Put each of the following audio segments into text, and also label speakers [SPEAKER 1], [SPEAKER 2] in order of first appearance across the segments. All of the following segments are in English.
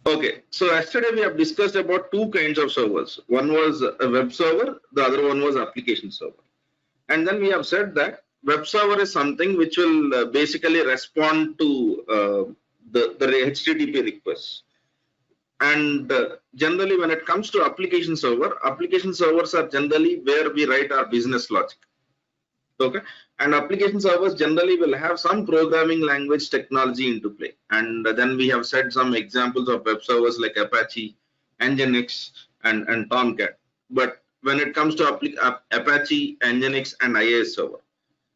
[SPEAKER 1] Okay, so yesterday we have discussed about two kinds of servers. One was a web server, the other one was application server. And then we have said that web server is something which will basically respond to the HTTP requests. And generally, when it comes to application servers are generally where we write our business logic. Okay, and application servers generally will have some programming language technology into play. And then we have said some examples of web servers like Apache, Nginx, and Tomcat. But when it comes to Apache, Nginx, and IIS server,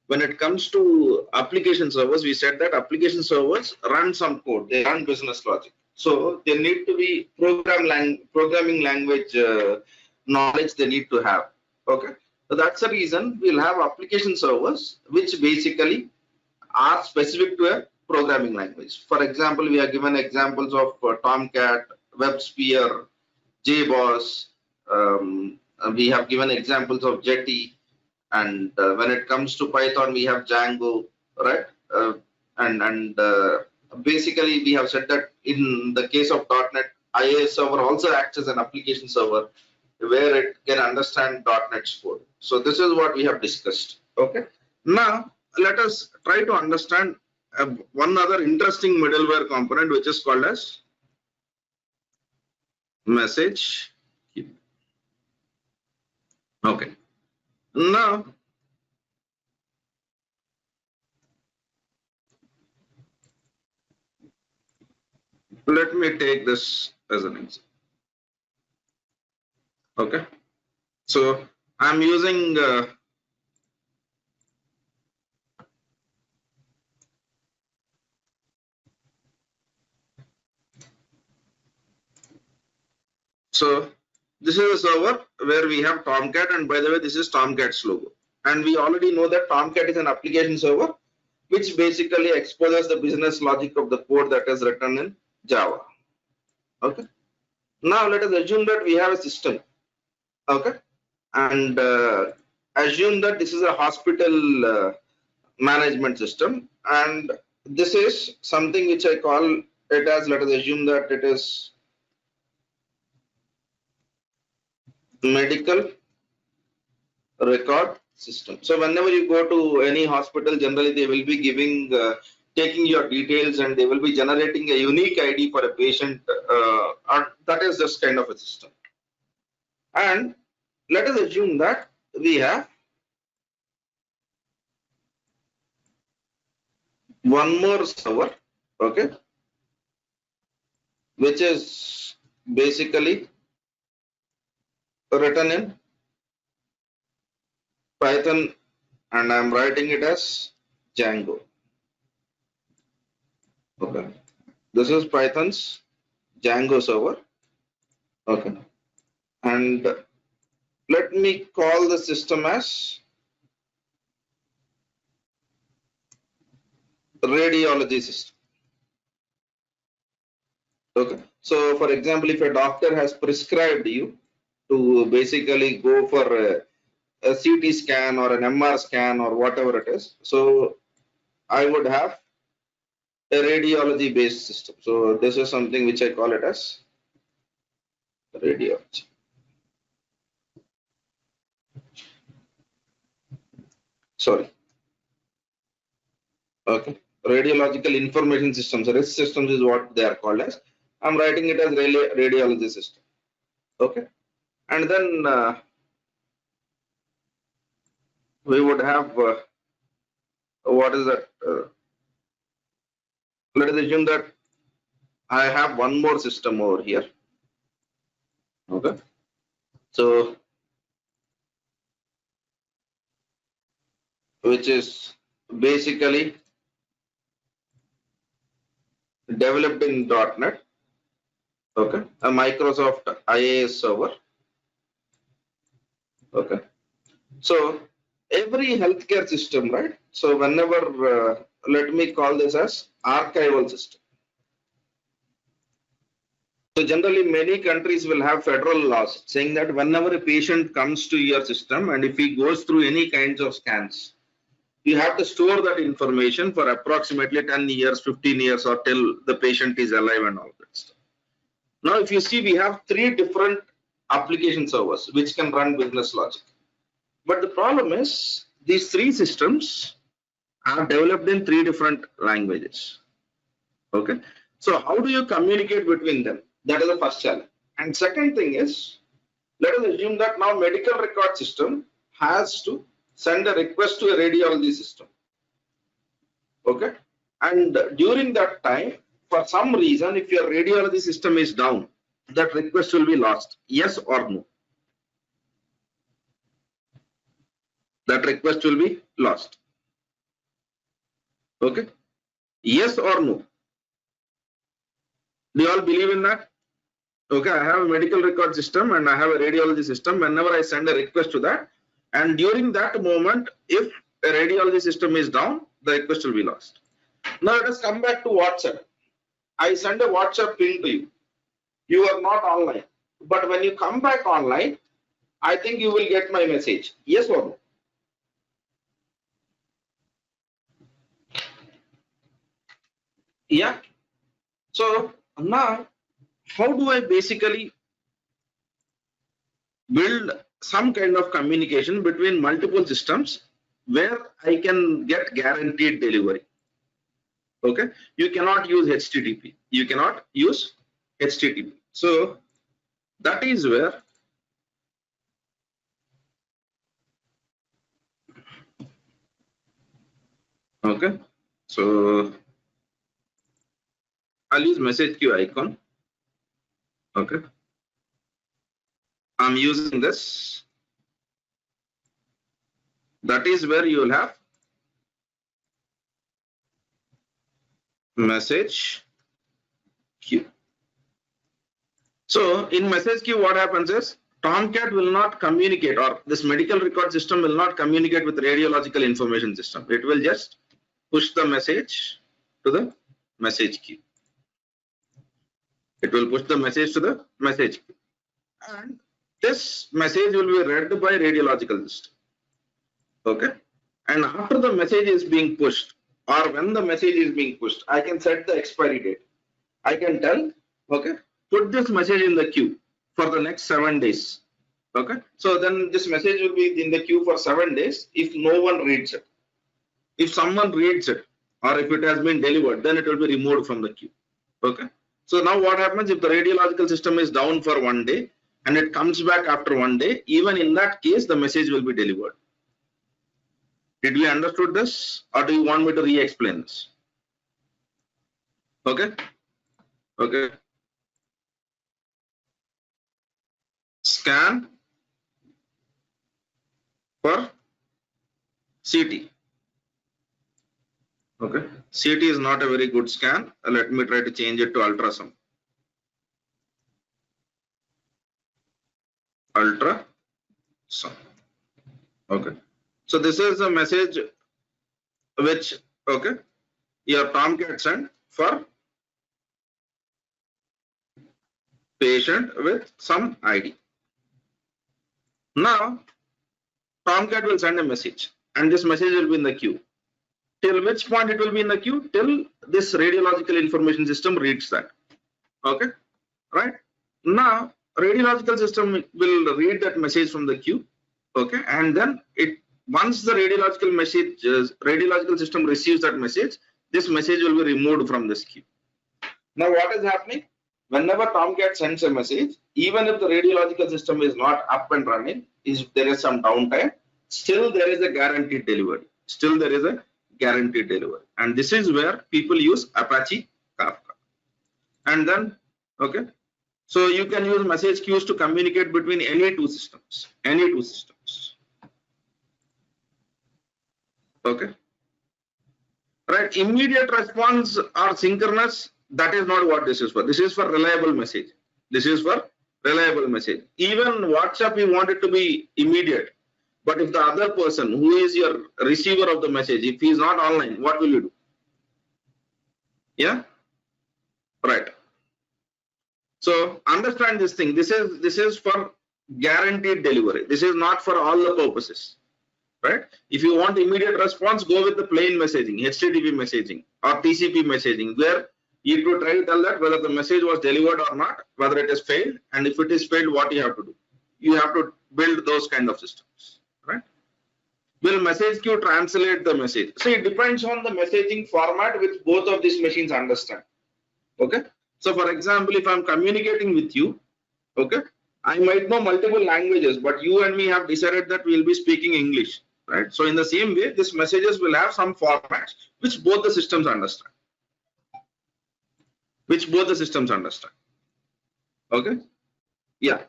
[SPEAKER 1] when it comes to application servers, we said that application servers run some code, they run business logic. So they need to be programming language knowledge they need to have. Okay, so that's the reason we'll have application servers which basically are specific to a programming language. For example, we are given examples of Tomcat, WebSphere, JBoss. We have given examples of Jetty, and when it comes to Python, we have Django, right? Basically, we have said that in the case of .NET, IIS server also acts as an application server where it can understand .NET's code. So this is what we have discussed. Okay. Now let us try to understand one other interesting middleware component, which is called as message queue. Okay. Now let me take this as an example. Okay, so I'm using so this is a server where we have Tomcat, and by the way, this is Tomcat's logo. And we already know that Tomcat is an application server which basically exposes the business logic of the code that is written in Java. Okay. Now let us assume that we have a system. Okay, and assume that this is a hospital management system, and this is something which I call it as, let us assume that it is medical record system. So whenever you go to any hospital, generally they will be giving taking your details, and they will be generating a unique ID for a patient. That is just kind of a system. And let us assume that we have one more server, okay, which is basically written in Python, and I'm writing it as Django. Okay, this is Python's Django server. Okay, and let me call the system as radiology system. Okay, so for example, if a doctor has prescribed you to basically go for a CT scan or an MR scan or whatever it is, so I would have a radiology based system. So this is something which I call it as radiology. Sorry. Okay, radiological information systems, RIS systems is what they are called as. I'm writing it as radiology system. Okay, and then we would have what is that? Let us assume that I have one more system over here. Okay, so which is basically developed in .NET. Okay, a Microsoft IIS server. Okay, so every healthcare system, right? So whenever let me call this as archival system. So generally many countries will have federal laws saying that whenever a patient comes to your system and if he goes through any kinds of scans, you have to store that information for approximately 10 years, 15 years, or till the patient is alive and all that stuff. Now, if you see, we have 3 different application servers which can run business logic. But the problem is these 3 systems are developed in 3 different languages. Okay. So how do you communicate between them? That is the first challenge. And second thing is, let us assume that now medical record system has to send a request to a radiology system. Okay. And during that time, for some reason, if your radiology system is down, that request will be lost. Yes or no? That request will be lost. Okay. Yes or no? Do you all believe in that? Okay, I have a medical record system and I have a radiology system. Whenever I send a request to that, and during that moment, if a radiology system is down, the request will be lost. Now let us come back to WhatsApp. I send a WhatsApp ping to you. You are not online. But when you come back online, I think you will get my message. Yes or no? Yeah. So now, how do I basically build some kind of communication between multiple systems where I can get guaranteed delivery? Okay, you cannot use HTTP. You cannot use HTTP. So that is where okay. So I'll use message queue icon. Okay, I'm using this. That is where you will have message queue. So in message queue, what happens is Tomcat will not communicate, or this medical record system will not communicate with radiological information system. It will just push the message to the message queue. It will push the message to the message queue. And this message will be read by radiological system. Okay. And after the message is being pushed, or when the message is being pushed, I can set the expiry date. I can tell, okay, put this message in the queue for the next 7 days. Okay. So then this message will be in the queue for 7 days if no one reads it. If someone reads it, or if it has been delivered, then it will be removed from the queue. Okay. So now what happens if the radiological system is down for 1 day and it comes back after 1 day, even in that case, the message will be delivered. Did we understood this, or do you want me to re-explain this? Okay. Okay. Scan for CT. Okay. CT is not a very good scan. Let me try to change it to ultrasound. Ultrasound. Okay. So this is a message which, okay, your Tomcat sent for patient with some ID. Now, Tomcat will send a message, and this message will be in the queue. Till which point it will be in the queue? Till this radiological information system reads that. Okay, right? Now, radiological system will read that message from the queue. Okay, and then once the radiological system receives that message, this message will be removed from this queue. Now, what is happening? Whenever Tomcat sends a message, even if the radiological system is not up and running, there is some downtime, still there is a guaranteed delivery. Still there is a guaranteed delivery. And this is where people use Apache Kafka. And then, okay, so you can use message queues to communicate between any two systems. Any two systems. Okay. Right. Immediate response or synchronous, that is not what this is for. This is for reliable message. This is for reliable message. Even WhatsApp, you want it to be immediate. But if the other person who is your receiver of the message, if he is not online, what will you do? Yeah. Right. So understand this thing. This is for guaranteed delivery. This is not for all the purposes. Right? If you want immediate response, go with the plain messaging, HTTP messaging or TCP messaging, where You could try to tell that whether the message was delivered or not, whether it is failed, and if it is failed, what you have to do. You have to build those kind of systems, right? Will message queue translate the message? So it depends on the messaging format which both of these machines understand. Okay. So for example, if I'm communicating with you, okay, I might know multiple languages, but you and me have decided that we'll be speaking English, right? So in the same way, these messages will have some formats which both the systems understand. Okay. Yeah.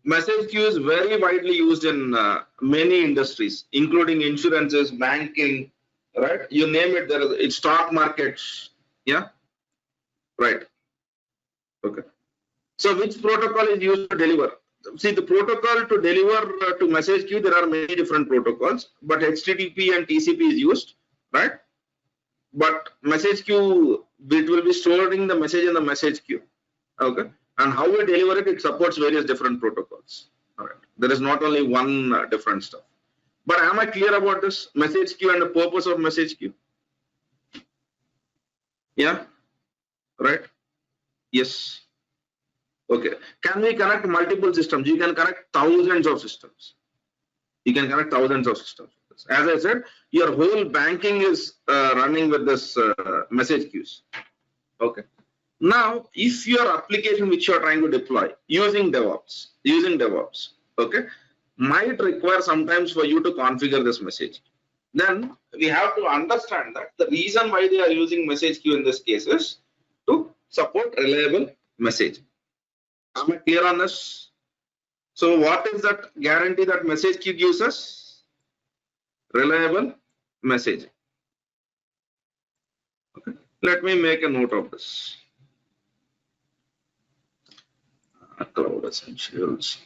[SPEAKER 1] Message queue is very widely used in many industries, including insurances, banking, right? You name it, there is it's stock markets. Yeah. Right. Okay. So which protocol is used to deliver? See, the protocol to deliver to message queue, there are many different protocols, but HTTP and TCP is used, right? But message queue, it will be storing the message in the message queue. Okay. And how we deliver it, it supports various different protocols. All right. There is not only one different stuff. But am I clear about this message queue and the purpose of message queue? Yeah. Right. Yes. Okay. Can we connect multiple systems? You can connect thousands of systems. As I said, your whole banking is running with this message queues. Okay. Now, if your application which you are trying to deploy using DevOps, okay, might require sometimes for you to configure this message. Then we have to understand that the reason why they are using message queue in this case is to support reliable messaging. Am I clear on this? So what is that guarantee that message queue gives us? Reliable messaging. Okay. Let me make a note of this. Cloud essentials,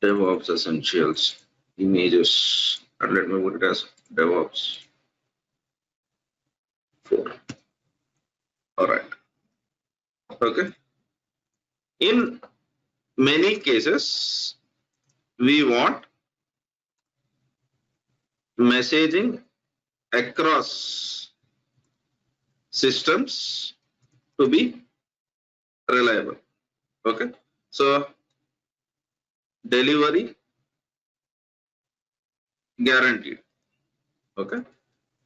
[SPEAKER 1] DevOps essentials, images, and let me put it as DevOps 4. All right. Okay. In many cases, we want messaging across systems to be reliable. Okay. So delivery guaranteed. Okay.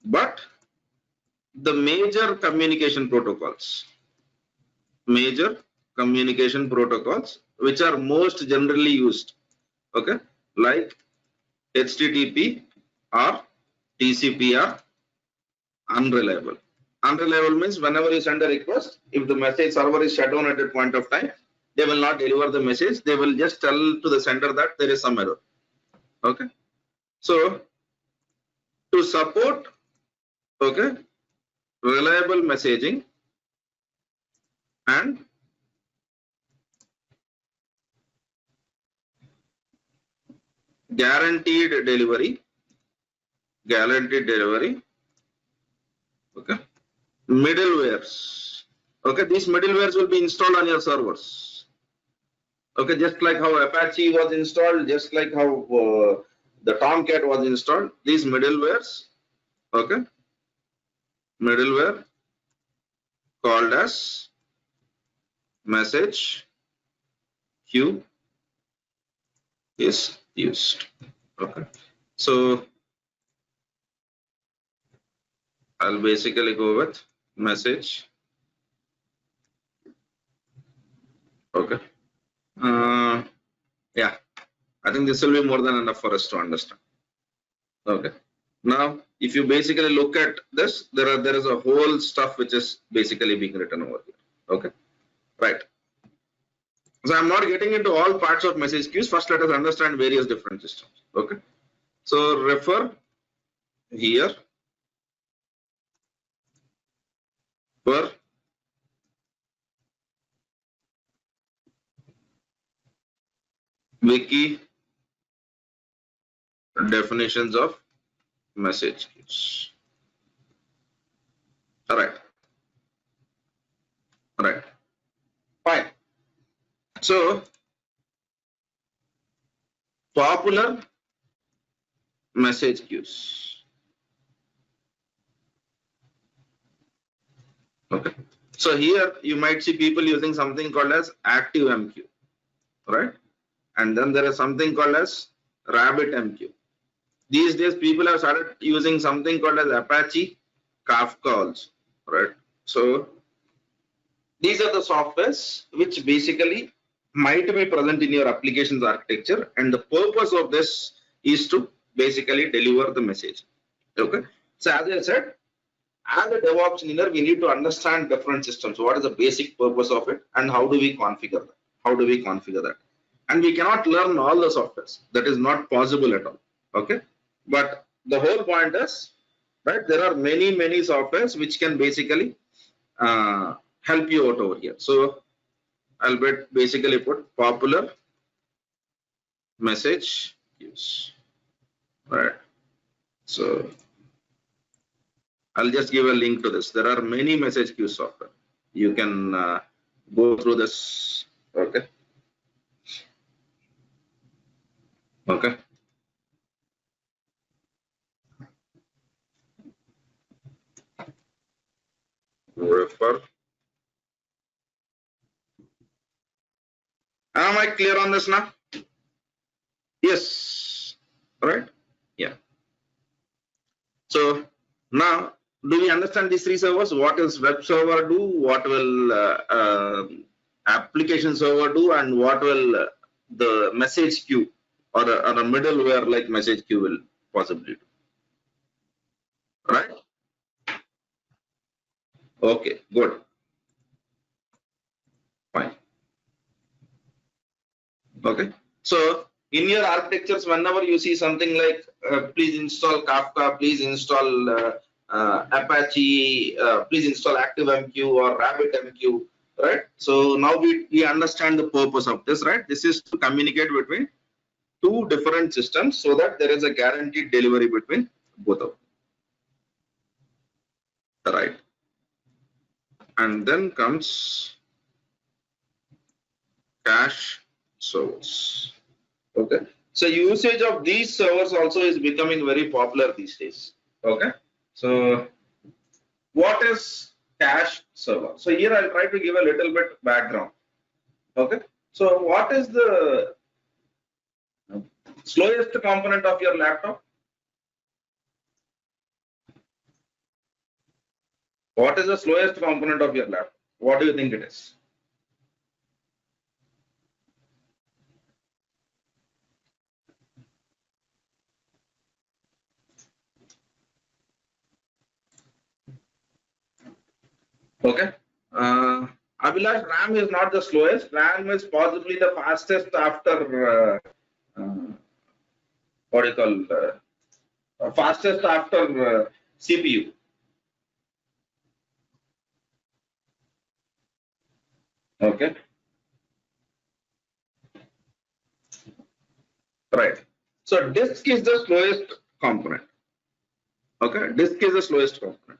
[SPEAKER 1] But the major communication protocols which are most generally used, okay, like HTTP or TCP are unreliable. Unreliable means whenever you send a request, if the message server is shut down at a point of time, they will not deliver the message. They will just tell to the sender that there is some error. Okay. So to support, okay, reliable messaging and guaranteed delivery, okay, middlewares. Okay, these middlewares will be installed on your servers. Okay, just like how Apache was installed, just like how the Tomcat was installed, these middlewares, okay, middleware called as message queue is used. Okay, so I'll basically go with message. Okay. Yeah, I think this will be more than enough for us to understand. Okay. Now, if you basically look at this, there is a whole stuff which is basically being written over here. Okay. Right. So I'm not getting into all parts of message queues. First, let us understand various different systems. Okay. So refer here for wiki definitions of message queues. All right. Fine. So popular message queues. Okay. So here you might see people using something called as ActiveMQ, right? And then there is something called as RabbitMQ. These days people have started using something called as Apache Kafka also, right? So these are the softwares which basically might be present in your applications architecture, and the purpose of this is to basically deliver the message. Okay. So as I said, as a DevOps engineer, we need to understand different systems. What is the basic purpose of it, and how do we configure that? How do we configure that? And we cannot learn all the softwares. That is not possible at all. Okay. But the whole point is, right, there are many softwares which can basically help you out over here. So I'll basically put popular message queues, right? So I'll just give a link to this. There are many message queue software. You can go through this. Okay. Okay. Refer. Am I clear on this now? Yes. Right. Yeah. So now, do we understand these three servers? What is web server do? What will application server do? And what will the message queue or a middleware like message queue will possibly do? Right? Okay, good. Fine. Okay. So in your architectures, whenever you see something like please install Kafka, please install Apache, please install ActiveMQ or RabbitMQ, right? So now we understand the purpose of this, right? This is to communicate between two different systems so that there is a guaranteed delivery between both of them, right? And then comes cache servers. Okay. So usage of these servers also is becoming very popular these days. Okay. So what is cache server? So here I'll try to give a little bit background. Okay. So what is the slowest component of your laptop? What is the slowest component of your laptop? What do you think it is? Okay. Abhilash, RAM is not the slowest. RAM is possibly the fastest after what do you call fastest after CPU. Okay. Right. So disk is the slowest component. Okay. Disk is the slowest component.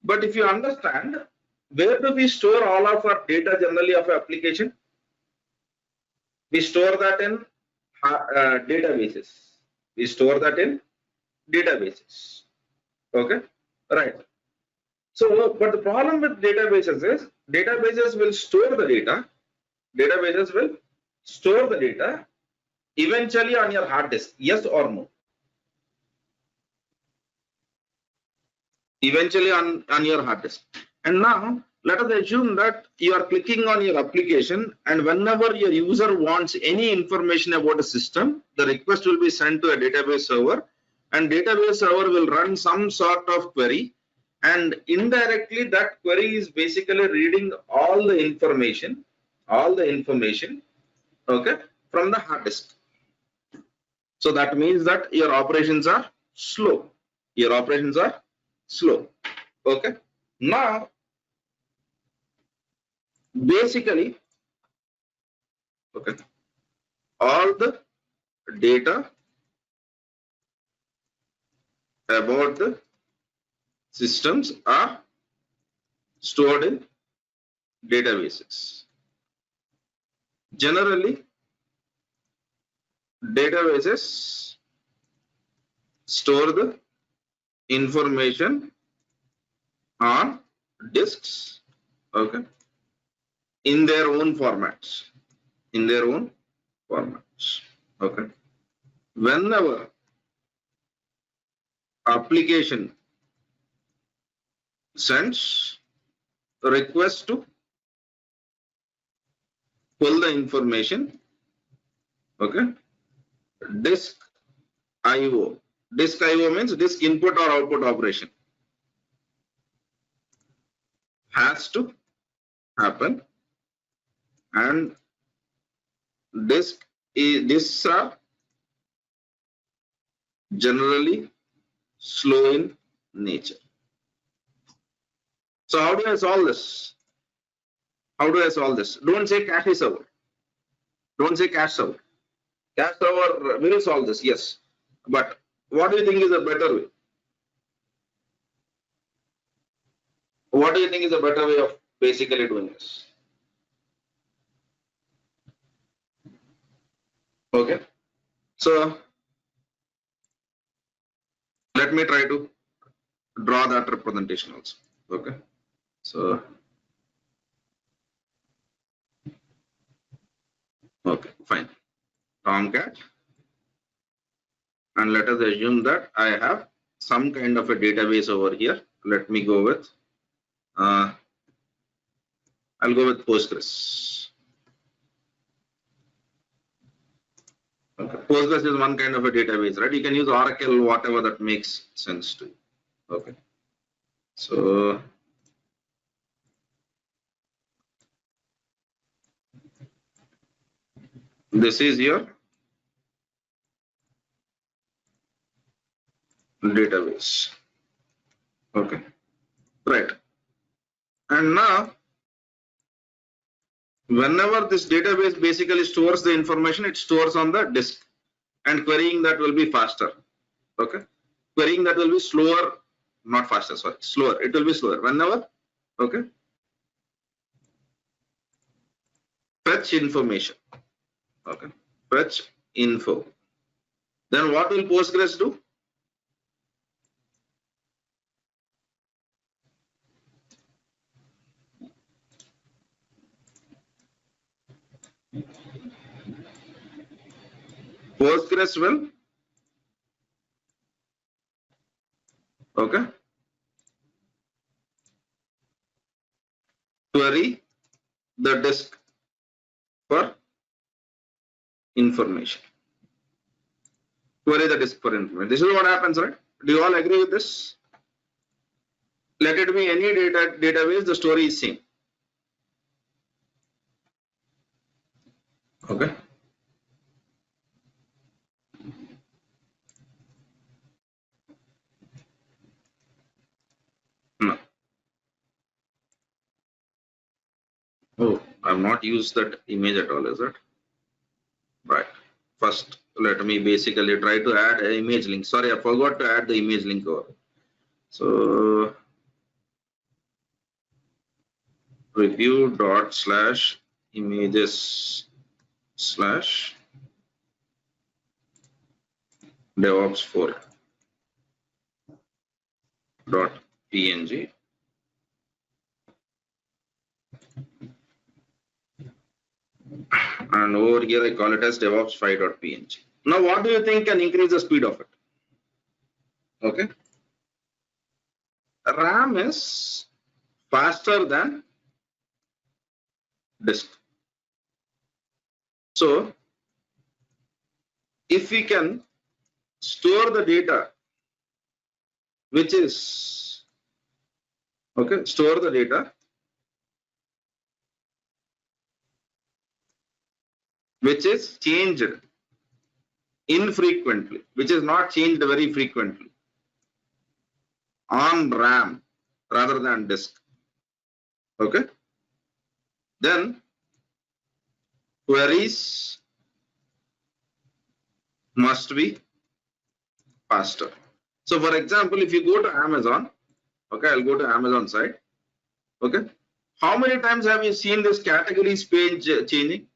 [SPEAKER 1] But if you understand, where do we store all of our data generally of application? We store that in databases. We store that in databases. Okay. Right. So, but the problem with databases is databases will store the data. Databases will store the data eventually on your hard disk. Yes or no? Eventually on your hard disk. And now let us assume that you are clicking on your application, and whenever your user wants any information about a system, the request will be sent to a database server, and database server will run some sort of query, and indirectly that query is basically reading all the information, okay, from the hard disk. So that means that your operations are slow. Your operations are slow. Okay. Now, basically, okay, all the data about the systems are stored in databases. Generally, databases store the information on disks Okay, in their own formats, Okay, whenever application sends a request to pull the information, okay, disk IO. Disk IO means disk input or output operation has to happen, and disks are generally slow in nature. So how do I solve this? Don't say cache server. Don't say cache server. Cache server will solve this, yes. But what do you think is a better way? What do you think is a better way of basically doing this? Okay. So let me try to draw that representation also. Okay. So okay, fine. Tomcat, and let us assume that I have some kind of a database over here. Let me go with I'll go with Postgres. Okay. Postgres is one kind of a database, right? You can use Oracle, whatever that makes sense to you. Okay. So this is your database. Okay. Right. And now, whenever this database basically stores the information, it stores on the disk, and querying that will be faster. Okay. Querying that will be slower, not faster, sorry, slower. It will be slower whenever, okay, fetch information. Okay, fetch info. Then what will Postgres do? Postgres will, okay, query the disk for information. Query the disk for information. This is what happens, right? Do you all agree with this? Let it be any database, the story is same. Okay. No. Oh, I've not used that image at all, is it? Right. First, let me basically try to add an image link. Sorry, I forgot to add the image link over. So review.slash images/devops4.png. And over here I call it as devops5.png. Now what do you think can increase the speed of it? Okay. RAM is faster than disk. So if we can store the data, which is, okay, store the data which is changed infrequently, which is not changed very frequently on RAM rather than disk. Okay. Then queries must be faster. So for example, if you go to Amazon, okay, I'll go to Amazon site. Okay. How many times have you seen this categories page changing?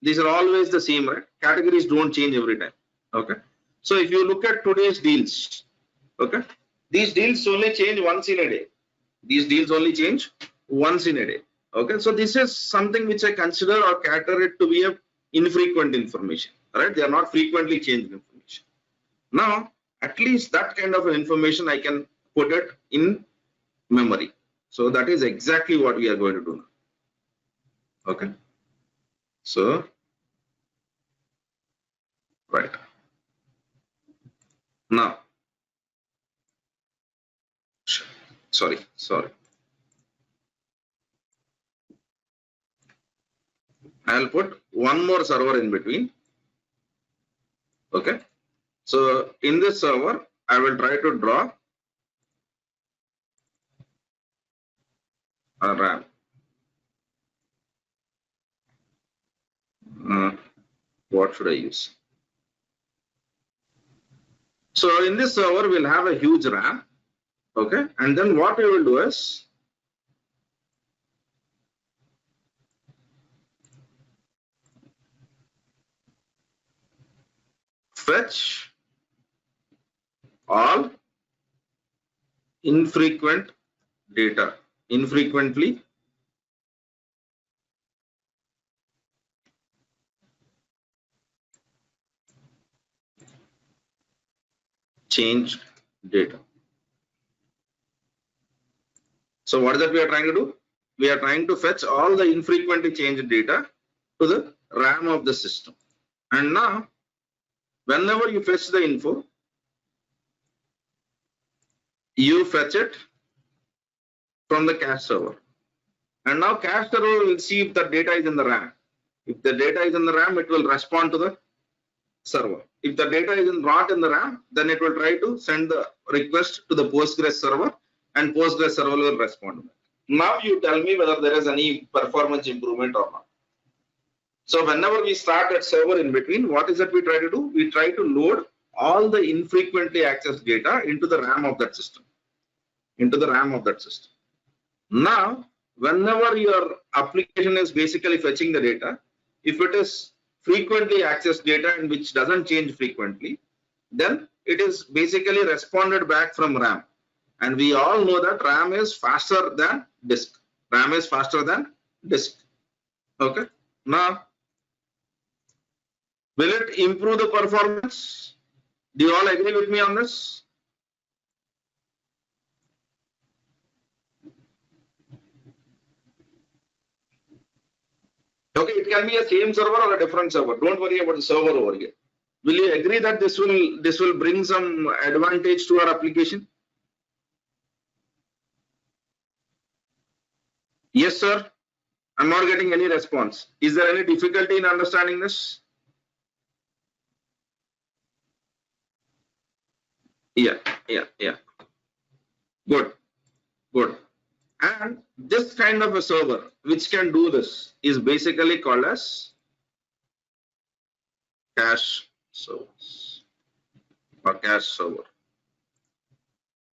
[SPEAKER 1] These are always the same, right? Categories don't change every time. Okay. So if you look at today's deals, okay, these deals only change once in a day. These deals only change once in a day. Okay, so this is something which I consider or cater it to be a infrequent information. Right, they are not frequently changed information. Now, at least that kind of information I can put it in memory. So that is exactly what we are going to do now. Okay, so right now, sorry, I'll put one more server in between. Okay, so in this server, I will try to draw a RAM. What should I use? So in this server, we'll have a huge RAM. Okay, and then what we will do is fetch all infrequent data, infrequently changed data. So what is that we are trying to do? We are trying to fetch all the infrequently changed data to the RAM of the system. And now, whenever you fetch the info, you fetch it from the cache server. And now cache server will see if the data is in the RAM. If the data is in the RAM, it will respond to the server. If the data is not in the RAM, then it will try to send the request to the Postgres server, and Postgres server will respond to that. Now you tell me whether there is any performance improvement or not. So whenever we start that server in between, what is that we try to do? We try to load all the infrequently accessed data into the RAM of that system. Now, whenever your application is basically fetching the data, if it is frequently accessed data and which doesn't change frequently, then it is basically responded back from RAM. And we all know that RAM is faster than disk. Okay. Now, will it improve the performance? Do you all agree with me on this? Okay, it can be a same server or a different server. Don't worry about the server over here. Will you agree that this will bring some advantage to our application? Yes, sir. I'm not getting any response. Is there any difficulty in understanding this? Yeah. Good. And this kind of a server which can do this is basically called as cache service or cache server.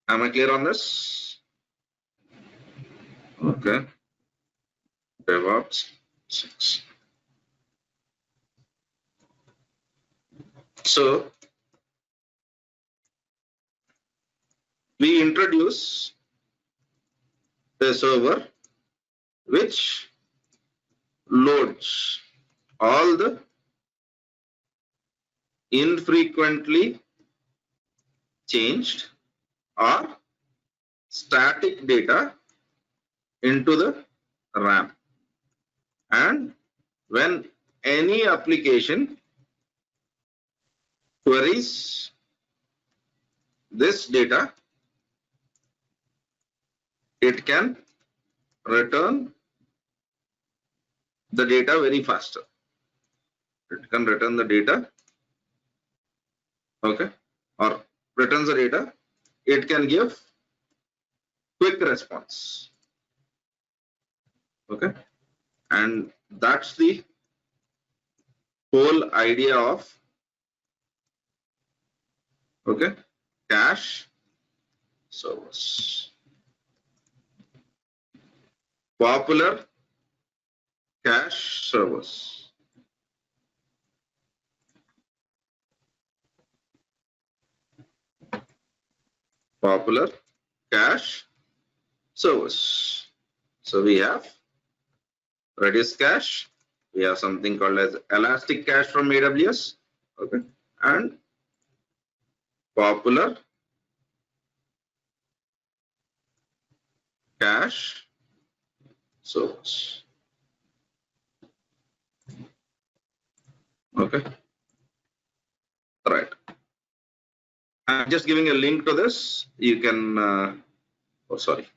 [SPEAKER 1] Am I clear on this? Okay. DevOps 6. So we introduce a server which loads all the infrequently changed or static data into the RAM. And when any application queries this data, it can return the data very faster. It can return the data, okay, or returns the data. It can give quick response, okay, and that's the whole idea of, okay, cache servers. Popular cache servers. Popular cache servers. So we have Redis cache. We have something called as Elastic Cache from AWS. Okay, and Popular Cache Servers. Okay, right. I'm just giving a link to this. You can, oh sorry,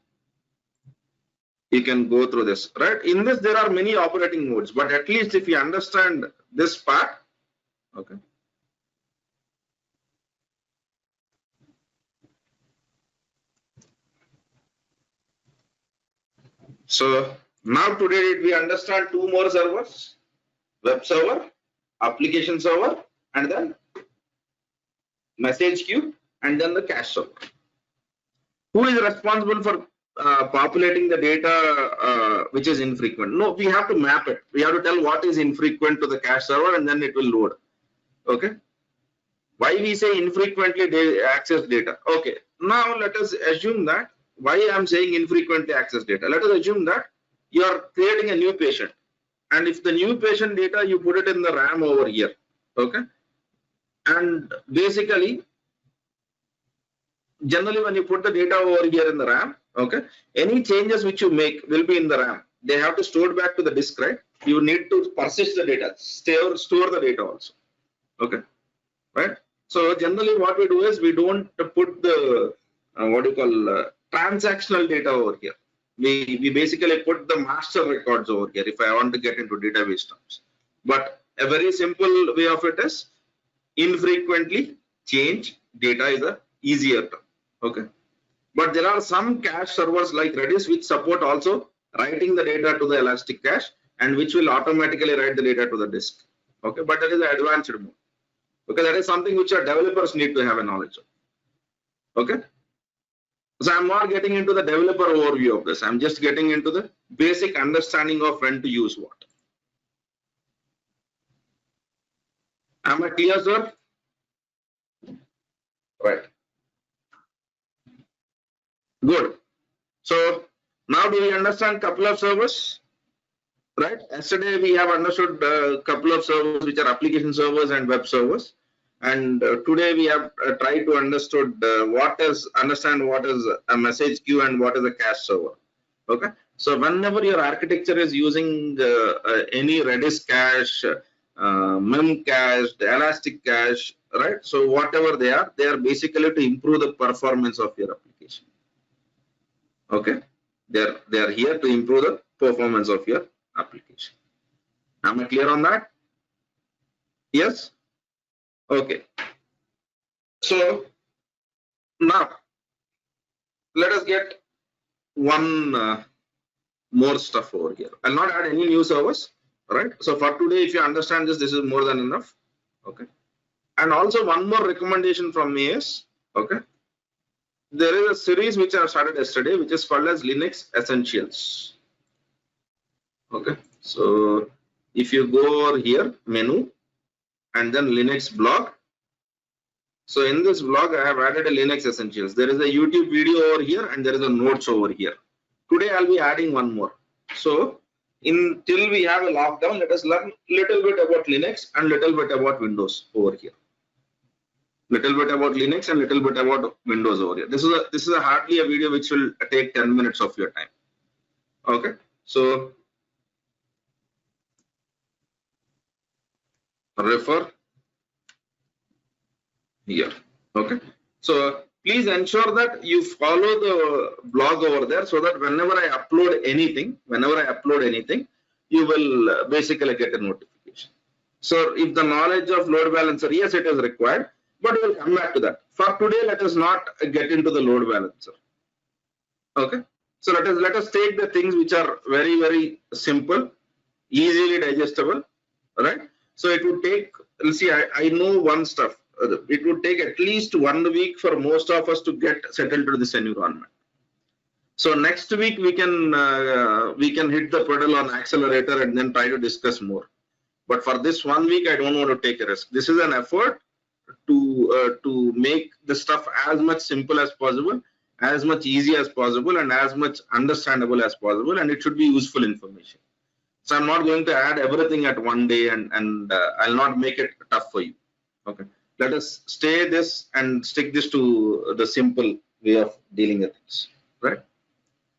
[SPEAKER 1] you can go through this. Right. In this, there are many operating modes, but at least if you understand this part, okay. So now today we understand two more servers: web server, application server, and then message queue, and then the cache server. Who is responsible for populating the data which is infrequent? No, we have to map it. We have to tell what is infrequent to the cache server, and then it will load. Okay. Why we say infrequently access data? Okay. Now let us assume that. Why I am saying infrequently access data? Let us assume that you are creating a new patient, and if the new patient data you put it in the RAM over here. Okay. And basically, generally when you put the data over here in the RAM, okay, any changes which you make will be in the RAM. They have to store back to the disk, right? You need to persist the data, store the data also. Okay, right? So generally what we do is we don't put the what you call transactional data over here. We basically put the master records over here if I want to get into database terms. But a very simple way of it is infrequently change data is a easier term. Okay, but there are some cache servers like Redis which support also writing the data to the Elastic Cache, and which will automatically write the data to the disk. Okay, but that is the advanced mode. Okay, that is something which our developers need to have a knowledge of. Okay, so I'm not getting into the developer overview of this. I'm just getting into the basic understanding of when to use what. Am I clear, sir? Right. Good. So now do we understand couple of servers? Right. Yesterday we have understood a couple of servers which are application servers and web servers, and today we have tried to understand what is a message queue and what is a cache server. Okay. So whenever your architecture is using any Redis cache, Memcache, the Elastic Cache, right? So whatever they are basically to improve the performance of your application. Okay, they are here to improve the performance of your application. Am I clear on that? Yes. Okay. So now let us get one more stuff over here. I'll not add any new servers. Right. So for today, if you understand this, this is more than enough. Okay. And also one more recommendation from me is, okay, there is a series which I started yesterday, which is called as Linux Essentials. Okay, so if you go over here, menu, and then Linux blog. So in this blog, I have added a Linux Essentials. There is a YouTube video over here, and there is a notes over here. Today I'll be adding one more. So until we have a lockdown, let us learn little bit about Linux and little bit about Windows over here. Little bit about Linux and little bit about Windows over here. This is a hardly a video which will take 10 minutes of your time. Okay, so refer here. Okay, so please ensure that you follow the blog over there, so that whenever I upload anything, you will basically get a notification. So if the knowledge of load balancer, yes, it is required, but we'll come back to that. For today, let us not get into the load balancer. Okay, so let us take the things which are very, very simple, easily digestible. Right. So it would take, let's see, I know one stuff. It would take at least 1 week for most of us to get settled to this environment. So next week we can hit the pedal on accelerator and then try to discuss more. But for this 1 week, I don't want to take a risk. This is an effort to make the stuff as much simple as possible, as much easy as possible, and as much understandable as possible, and it should be useful information. So I'm not going to add everything at one day, and I'll not make it tough for you. Okay. Let us stay this and stick this to the simple way of dealing with things, right?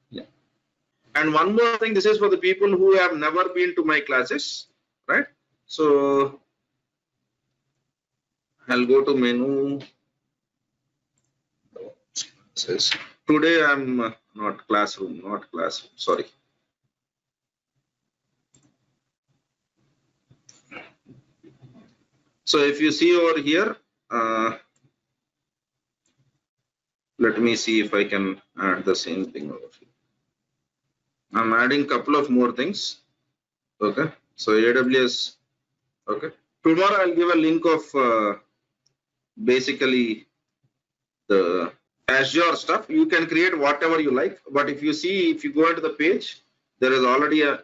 [SPEAKER 1] Yeah. And one more thing, this is for the people who have never been to my classes, right? So I'll go to menu. Says today I'm not classroom, sorry. So if you see over here, let me see if I can add the same thing over here. I'm adding a couple of more things. Okay, so AWS. Okay, tomorrow I'll give a link of basically the Azure stuff. You can create whatever you like, but if you see, if you go into the page, there is already a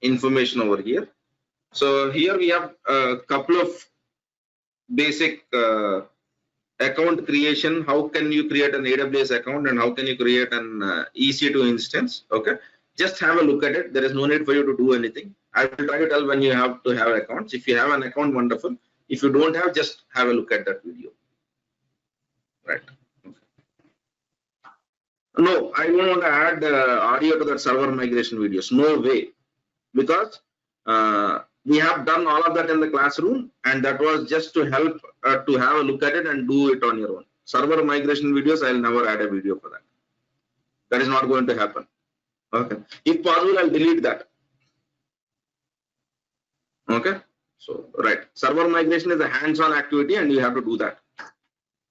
[SPEAKER 1] information over here. So here we have a couple of basic account creation. How can you create an AWS account and how can you create an EC2 instance? Okay, just have a look at it. There is no need for you to do anything. I will try to tell when you have to have accounts. If you have an account, wonderful. If you don't have, just have a look at that video. Right. Okay. No, I don't want to add audio to that server migration videos. No way, because we have done all of that in the classroom, and that was just to help to have a look at it and do it on your own. Server migration videos, I'll never add a video for that. That is not going to happen. Okay. If possible, I'll delete that. Okay. So, right. Server migration is a hands-on activity and you have to do that.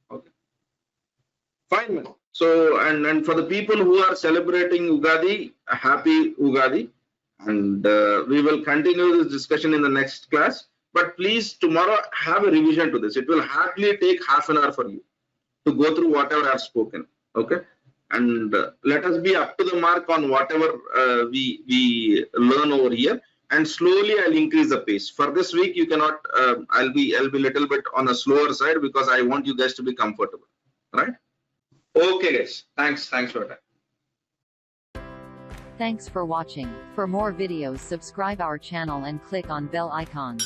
[SPEAKER 1] Okay. Fine, man. So, and for the people who are celebrating Ugadi, a happy Ugadi. And we will continue this discussion in the next class. But please, tomorrow have a revision to this. It will hardly take half an hour for you to go through whatever I've spoken. Okay, and let us be up to the mark on whatever we learn over here. And slowly, I'll increase the pace. For this week, you cannot. I'll be a little bit on a slower side because I want you guys to be comfortable. Right? Okay, guys. Thanks for your time.
[SPEAKER 2] Thanks for watching. For more videos, subscribe our channel and click on bell icon.